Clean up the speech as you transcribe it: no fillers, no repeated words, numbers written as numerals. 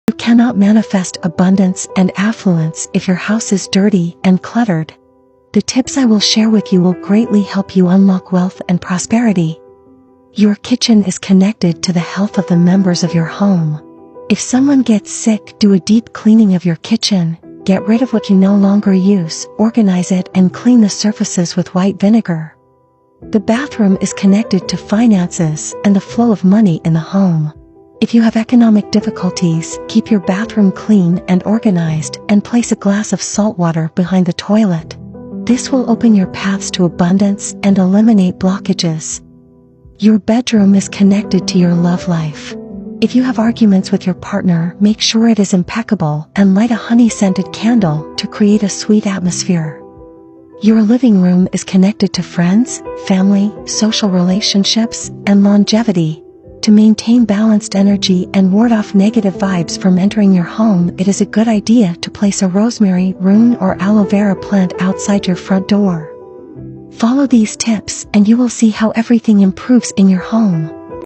You cannot manifest abundance and affluence if your house is dirty and cluttered. The tips I will share with you will greatly help you unlock wealth and prosperity. Your kitchen is connected to the health of the members of your home. If someone gets sick, do a deep cleaning of your kitchen. Get rid of what you no longer use, organize it, and clean the surfaces with white vinegar. The bathroom is connected to finances and the flow of money in the home. If you have economic difficulties, keep your bathroom clean and organized, and place a glass of salt water behind the toilet. This will open your paths to abundance and eliminate blockages. Your bedroom is connected to your love life. If you have arguments with your partner, make sure it is impeccable and light a honey-scented candle to create a sweet atmosphere. Your living room is connected to friends, family, social relationships, and longevity. To maintain balanced energy and ward off negative vibes from entering your home, it is a good idea to place a rosemary, rune, or aloe vera plant outside your front door. Follow these tips and you will see how everything improves in your home.